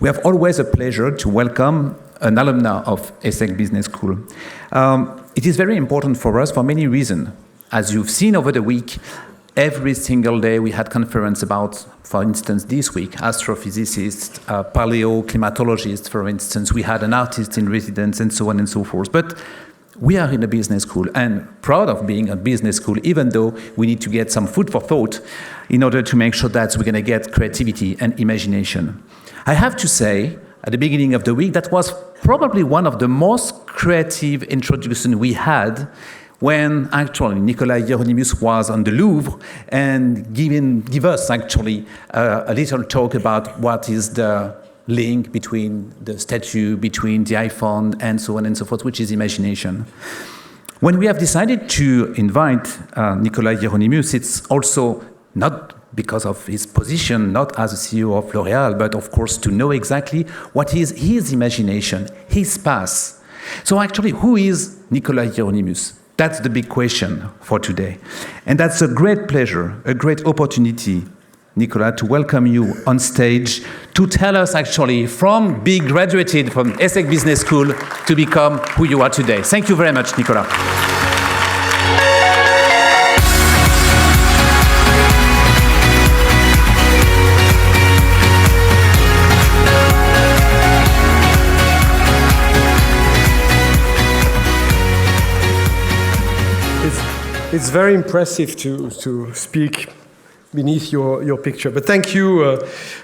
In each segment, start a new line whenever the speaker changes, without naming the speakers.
We have always a pleasure to welcome an alumna of ESSEC Business School. It is very important for us for many reasons. As you've seen over the week, every single day we had conference about, for instance, this week, astrophysicists, paleoclimatologists, for instance. We had an artist in residence and so on and so forth. But we are in a business school and proud of being a business school, even though we need to get some food for thought in order to make sure that we're going to get creativity and imagination. I have to say, at the beginning of the week, that was probably one of the most creative introductions we had when actually Nicolas Hieronimus was on the Louvre and give us actually a little talk about what is the link between the statue, between the iPhone, and so on and so forth, which is imagination. When we have decided to invite Nicolas Hieronimus, it's also not because of his position, not as a CEO of L'Oréal, but of course to know exactly what is his imagination, his path. So actually, who is Nicolas Hieronimus? That's the big question for today. And that's a great pleasure, a great opportunity, Nicolas, to welcome you on stage to tell us actually from being graduated from ESSEC Business School to become who you are today. Thank you very much, Nicolas.
It's very impressive to speak beneath your picture. But thank you,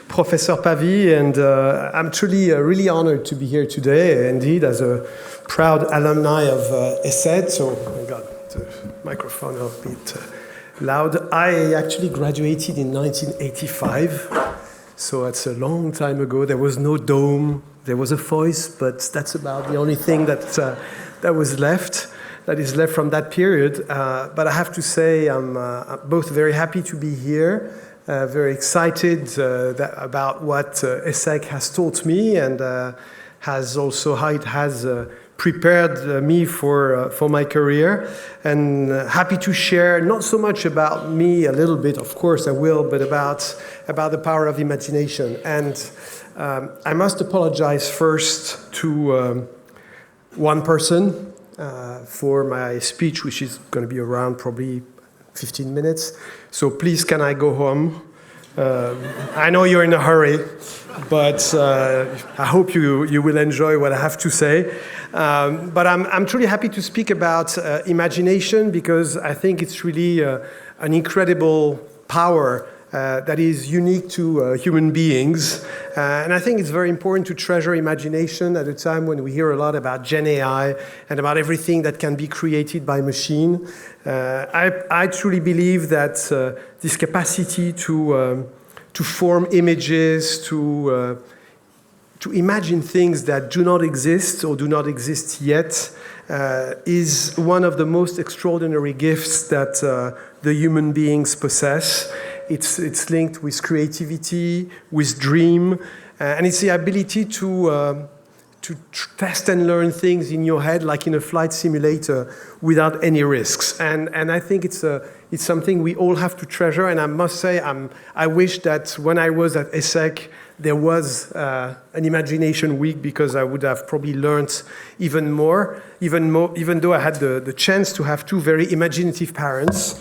Professor Pavy, and I'm truly really honored to be here today, indeed, as a proud alumni of ESSEC. So I got the microphone a bit loud. I actually graduated in 1985, so that's a long time ago. There was no dome, there was a voice, but that's about the only thing that was left. That is left from that period. But I have to say I'm both very happy to be here, very excited about what ESSEC has taught me and has also how it has prepared me for my career. And happy to share not so much about me, a little bit, of course I will, but about the power of imagination. And I must apologize first to one person, for my speech, which is going to be around probably 15 minutes. So please, can I go home? I know you're in a hurry, but I hope you will enjoy what I have to say. But I'm truly happy to speak about imagination because I think it's really an incredible power that is unique to human beings. And I think it's very important to treasure imagination at a time when we hear a lot about Gen AI and about everything that can be created by machine. I truly believe that this capacity to form images, to imagine things that do not exist or do not exist yet, is one of the most extraordinary gifts that the human beings possess. It's linked with creativity, with dream, and it's the ability to test and learn things in your head, like in a flight simulator, without any risks. And I think it's something we all have to treasure. And I must say, I wish that when I was at ESSEC, there was an imagination week, because I would have probably learned even more, even though I had the chance to have two very imaginative parents,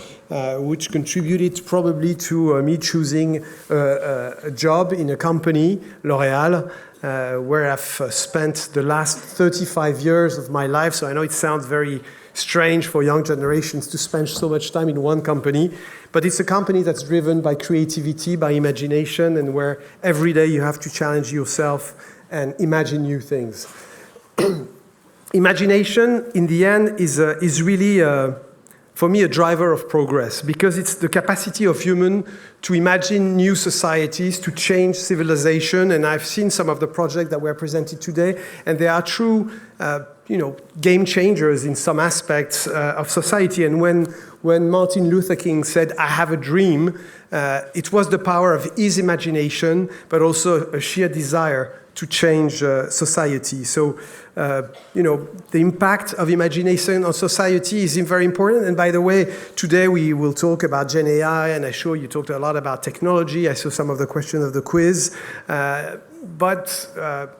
which contributed probably to me choosing a job in a company, L'Oréal, where I've spent the last 35 years of my life. So I know it sounds very strange for young generations to spend so much time in one company, but it's a company that's driven by creativity, by imagination, and where every day you have to challenge yourself and imagine new things. Imagination, in the end, is really, for me, a driver of progress, because it's the capacity of human to imagine new societies, to change civilization. And I've seen some of the projects that were presented today, and they are true game changers in some aspects of society. And when Martin Luther King said, "I have a dream," it was the power of his imagination, but also a sheer desire change society. So, the impact of imagination on society is very important. And by the way, today we will talk about Gen AI, and I'm sure you talked a lot about technology. I saw some of the questions of the quiz. But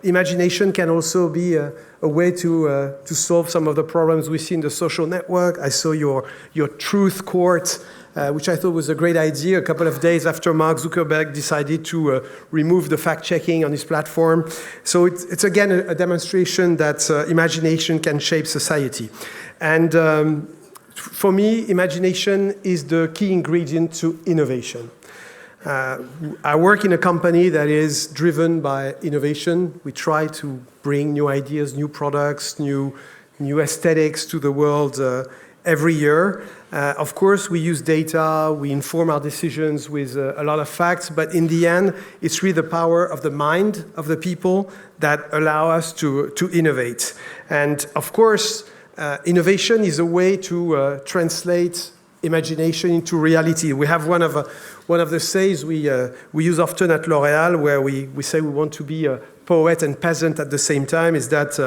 imagination can also be a way to solve some of the problems we see in the social network. I saw your truth court, which I thought was a great idea a couple of days after Mark Zuckerberg decided to remove the fact-checking on his platform. So it's again a demonstration that imagination can shape society. And for me, imagination is the key ingredient to innovation. I work in a company that is driven by innovation. We try to bring new ideas, new products, new aesthetics to the world every year. Of course, we use data, we inform our decisions with a lot of facts, but in the end, it's really the power of the mind of the people that allow us to innovate. And of course, innovation is a way to translate imagination into reality. We have one of the sayings we use often at L'Oréal, where we say we want to be a poet and peasant at the same time, is that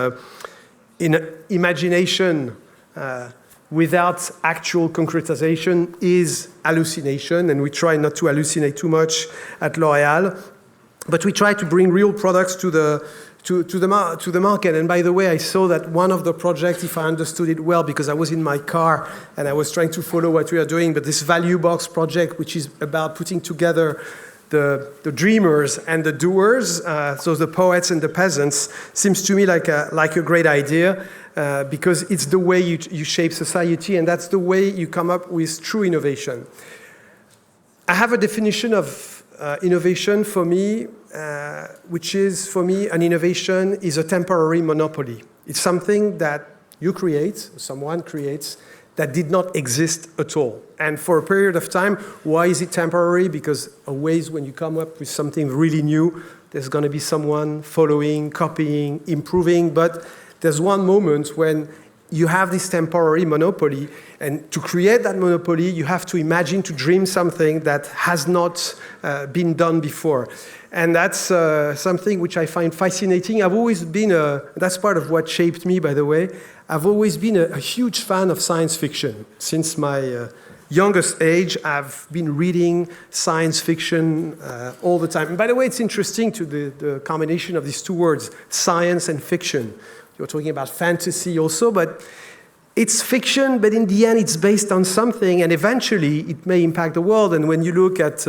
in imagination without actual concretization is hallucination, and we try not to hallucinate too much at L'Oréal, but we try to bring real products to the market. And by the way, I saw that one of the projects, if I understood it well, because I was in my car and I was trying to follow what we are doing, but this Value Box project, which is about putting together the dreamers and the doers, so the poets and the peasants, seems to me like a great idea, because it's the way you shape society, and that's the way you come up with true innovation. I have a definition of innovation for me, which is, for me, an innovation is a temporary monopoly. It's something that you create, someone creates, that did not exist at all. And for a period of time, why is it temporary? Because always when you come up with something really new, there's going to be someone following, copying, improving. But there's one moment when you have this temporary monopoly, and to create that monopoly, you have to imagine, to dream something that has not been done before. And that's something which I find fascinating. I've always been that's part of what shaped me, by the way. I've always been a huge fan of science fiction. Since my youngest age, I've been reading science fiction all the time. And by the way, it's interesting to the combination of these two words, science and fiction. You're talking about fantasy also, but it's fiction, but in the end, it's based on something, and eventually, it may impact the world. And when you look at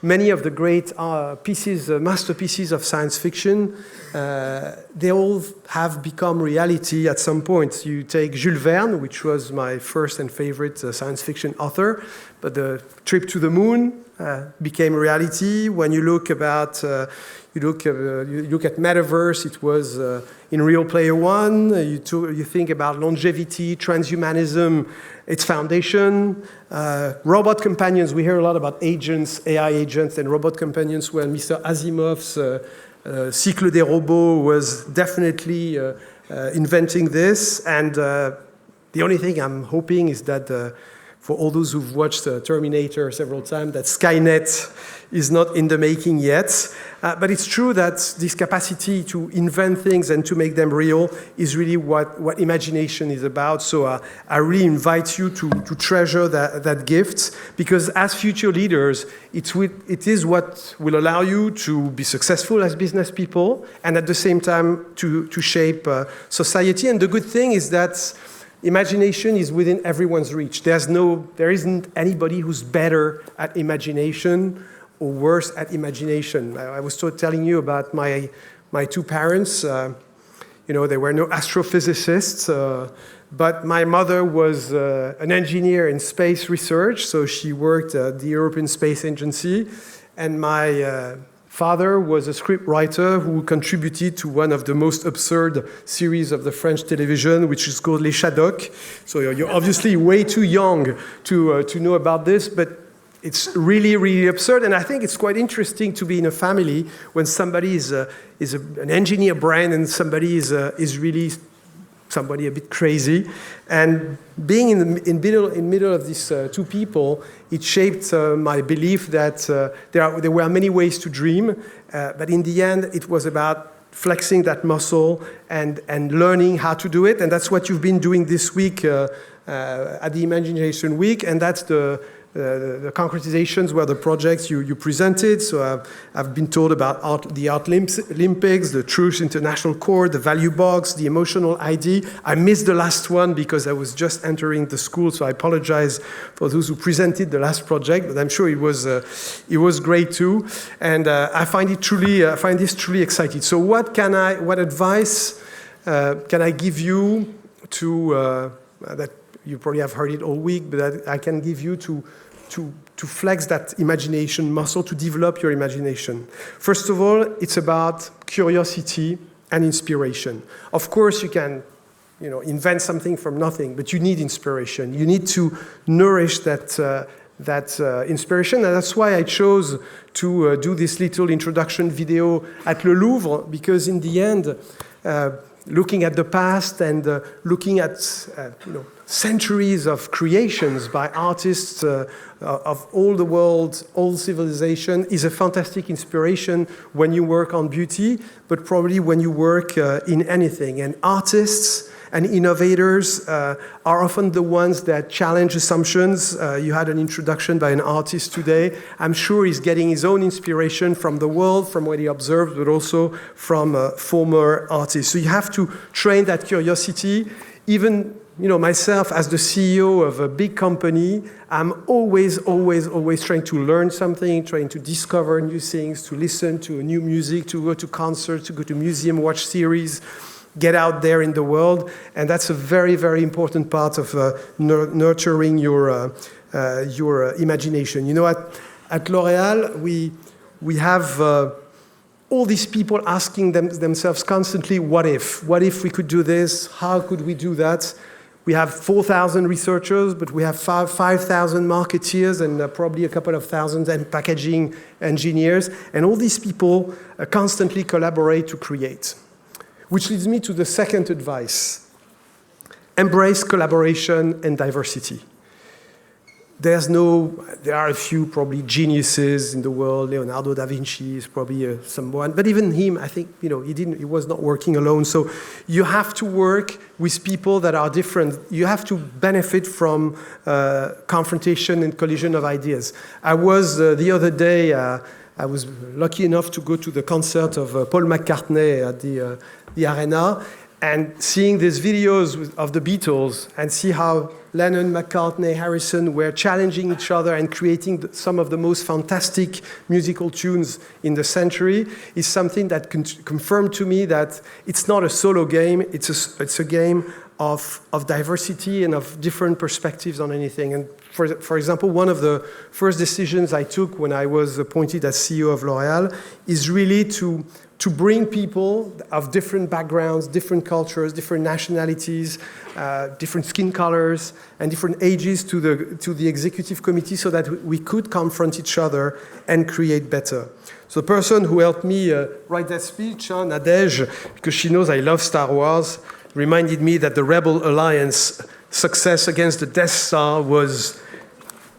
many of the great masterpieces of science fiction, they all have become reality at some point. You take Jules Verne, which was my first and favorite science fiction author, but the trip to the moon became reality. When you look about you look at metaverse, it was in Real Player One. You think about longevity, transhumanism, its foundation. Robot companions, we hear a lot about agents, AI agents, and robot companions. When Mr. Asimov's Cycle des Robots was definitely inventing this. And the only thing I'm hoping is that for all those who've watched Terminator several times, that Skynet is not in the making yet. But it's true that this capacity to invent things and to make them real is really what imagination is about. So I really invite you to treasure that gift, because as future leaders, it is what will allow you to be successful as business people and at the same time to shape society. And the good thing is that imagination is within everyone's reach. There isn't anybody who's better at imagination or worse at imagination. I was telling you about my two parents. They were no astrophysicists, but my mother was an engineer in space research, so she worked at the European Space Agency, and my father was a scriptwriter who contributed to one of the most absurd series of the French television, which is called Les Shadocks. So you're obviously way too young to know about this, but it's really, really absurd. And I think it's quite interesting to be in a family when somebody is an engineer brain and somebody is really somebody a bit crazy. And being in middle of these two people, it shaped my belief that there were many ways to dream, but in the end, it was about flexing that muscle and learning how to do it. And that's what you've been doing this week at the Imagination Week. And that's the concretizations were the projects you presented. So I've been told about the Art Olympics, the Truth International Court, the Value Box, the Emotional ID. I missed the last one because I was just entering the school, so I apologize for those who presented the last project, but I'm sure it was great too. And I find this truly exciting. So what advice can I give you to that you probably have heard it all week, but that I can give you to flex that imagination muscle, to develop your imagination. First of all, it's about curiosity and inspiration. Of course, you can invent something from nothing, but you need inspiration. You need to nourish that inspiration, and that's why I chose to do this little introduction video at Le Louvre, because in the end, looking at the past and looking at centuries of creations by artists of all the world, all civilization, is a fantastic inspiration when you work on beauty, but probably when you work in anything. And artists and innovators are often the ones that challenge assumptions. You had an introduction by an artist today. I'm sure he's getting his own inspiration from the world, from what he observed, but also from former artists. So you have to train that curiosity. Even myself, as the CEO of a big company, I'm always trying to learn something, trying to discover new things, to listen to new music, to go to concerts, to go to museum, watch series, get out there in the world. And that's a very, very important part of nurturing your imagination. At L'Oréal, we have all these people asking themselves constantly, what if? What if we could do this? How could we do that? We have 4,000 researchers, but we have 5,000 marketeers and probably a couple of thousands and packaging engineers. And all these people constantly collaborate to create. Which leads me to the second advice. Embrace collaboration and diversity. There are a few probably geniuses in the world. Leonardo da Vinci is probably someone, but even him, I think, he was not working alone. So you have to work with people that are different. You have to benefit from confrontation and collision of ideas. I was, the other day, I was lucky enough to go to the concert of Paul McCartney at the Arena, and seeing these videos of the Beatles and see how Lennon, McCartney, Harrison were challenging each other and creating some of the most fantastic musical tunes in the century is something that confirmed to me that it's not a solo game, it's a game of diversity and of different perspectives on anything. And for example, one of the first decisions I took when I was appointed as CEO of L'Oréal is really to bring people of different backgrounds, different cultures, different nationalities, different skin colors, and different ages to the executive committee so that we could confront each other and create better. So the person who helped me write that speech, Nadège, because she knows I love Star Wars, reminded me that the Rebel Alliance success against the Death Star was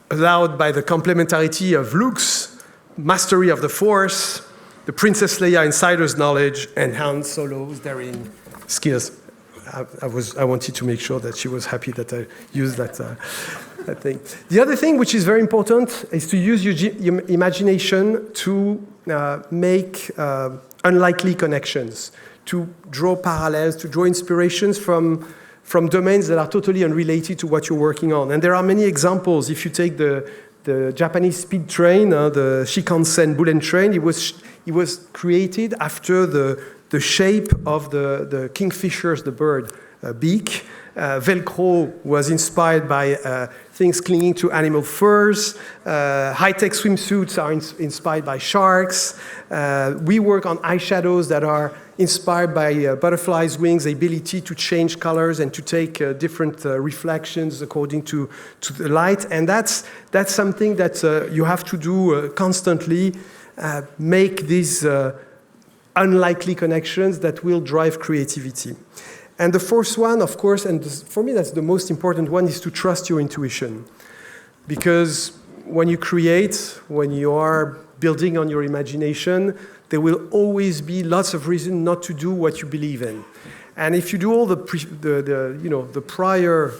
allowed by the complementarity of Luke's mastery of the Force, the Princess Leia insider's knowledge, and Han Solo's daring skills. I wanted to make sure that she was happy that I used that thing. The other thing which is very important is to use your imagination to make unlikely connections, to draw parallels, to draw inspirations from domains that are totally unrelated to what you're working on. And there are many examples. If you take the Japanese speed train, the Shinkansen bullet train, it was created after the shape of the kingfishers, the bird, beak. Velcro was inspired by things clinging to animal furs. High-tech swimsuits are inspired by sharks. We work on eyeshadows that are inspired by butterflies' wings, the ability to change colors and to take different reflections according to the light. And that's something that you have to do constantly, make these unlikely connections that will drive creativity. And the fourth one, of course, and for me that's the most important one, is to trust your intuition. Because when you create, when you are building on your imagination, there will always be lots of reasons not to do what you believe in. And if you do all the prior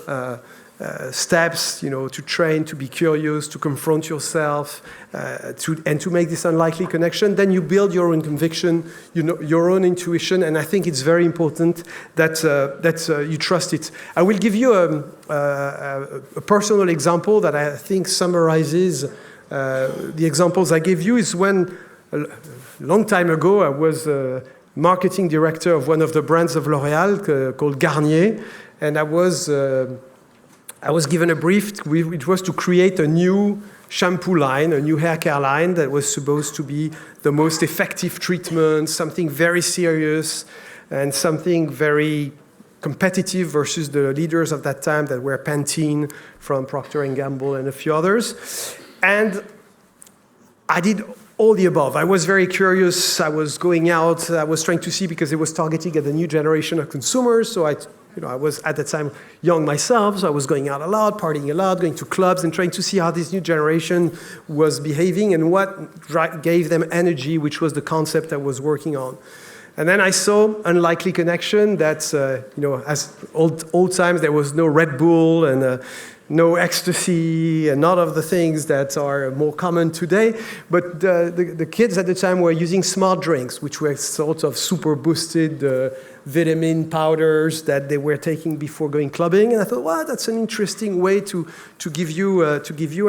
steps, to train, to be curious, to confront yourself, and to make this unlikely connection, then you build your own conviction, your own intuition, and I think it's very important that you trust it. I will give you a personal example that I think summarizes the examples I gave you. Is when a long time ago I was marketing director of one of the brands of L'Oréal called Garnier, and I was given a brief. It was to create a new shampoo line, a new hair care line that was supposed to be the most effective treatment, something very serious, and something very competitive versus the leaders of that time that were Pantene from Procter & Gamble and a few others. And I did all the above. I was very curious. I was going out. I was trying to see, because it was targeting at the new generation of consumers. So I was at the time young myself, so I was going out a lot, partying a lot, going to clubs and trying to see how this new generation was behaving and what gave them energy, which was the concept I was working on. And then I saw unlikely connection that, as old times, there was no Red Bull and no ecstasy and none of the things that are more common today. But the kids at the time were using smart drinks, which were sort of super boosted vitamin powders that they were taking before going clubbing. And I thought, wow, that's an interesting way to give you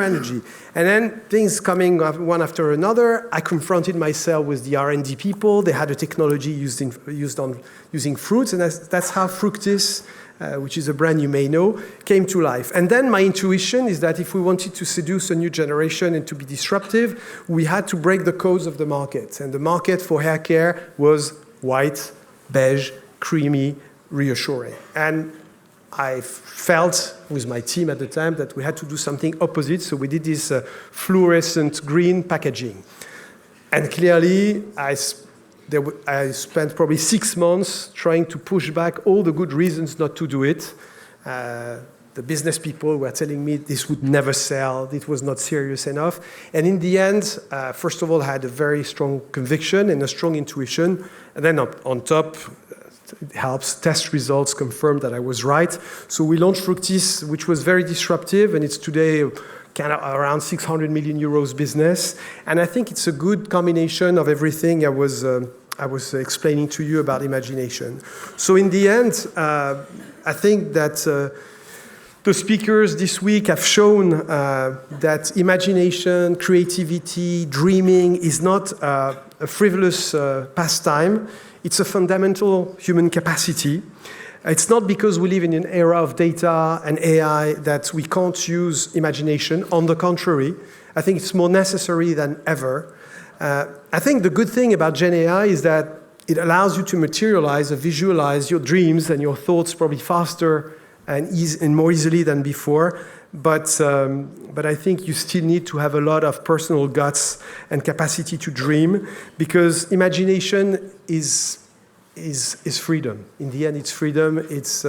energy. And then things coming one after another, I confronted myself with the R&D people. They had a technology using fruits, and that's how Fructis, which is a brand you may know, came to life. And then my intuition is that if we wanted to seduce a new generation and to be disruptive, we had to break the codes of the market. And the market for hair care was white, beige, creamy, reassuring. And I felt with my team at the time that we had to do something opposite, so we did this fluorescent green packaging. And clearly, I spent probably 6 months trying to push back all the good reasons not to do it. The business people were telling me this would never sell, it was not serious enough. And in the end, first of all, I had a very strong conviction and a strong intuition. And then on top, it helps, test results confirmed that I was right. So we launched Fructis, which was very disruptive, and it's today kind of around 600 million euros business. And I think it's a good combination of everything I was explaining to you about imagination. So in the end, I think that the speakers this week have shown that imagination, creativity, dreaming is not a frivolous pastime. It's a fundamental human capacity. It's not because we live in an era of data and AI that we can't use imagination. On the contrary, I think it's more necessary than ever. I think the good thing about Gen AI is that it allows you to materialize or visualize your dreams and your thoughts probably faster and more easily than before. But I think you still need to have a lot of personal guts and capacity to dream, because imagination is freedom. In the end, it's freedom. It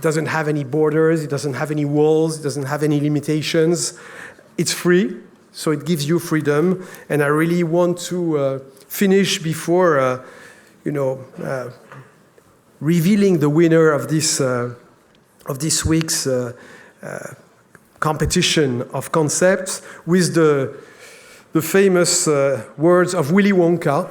doesn't have any borders. It doesn't have any walls. It doesn't have any limitations. It's free, so it gives you freedom. And I really want to finish before, revealing the winner of this week's competition of concepts with the famous words of Willy Wonka.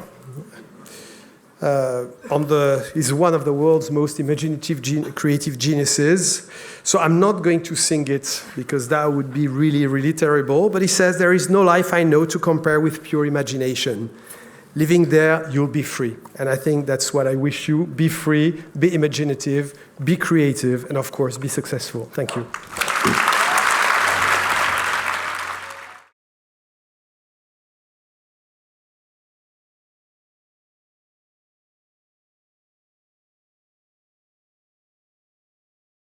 He's one of the world's most imaginative, creative geniuses. So I'm not going to sing it because that would be really, really terrible. But he says, "There is no life I know to compare with pure imagination. Living there, you'll be free." And I think that's what I wish you. Be free, be imaginative, be creative, and of course, be successful. Thank you.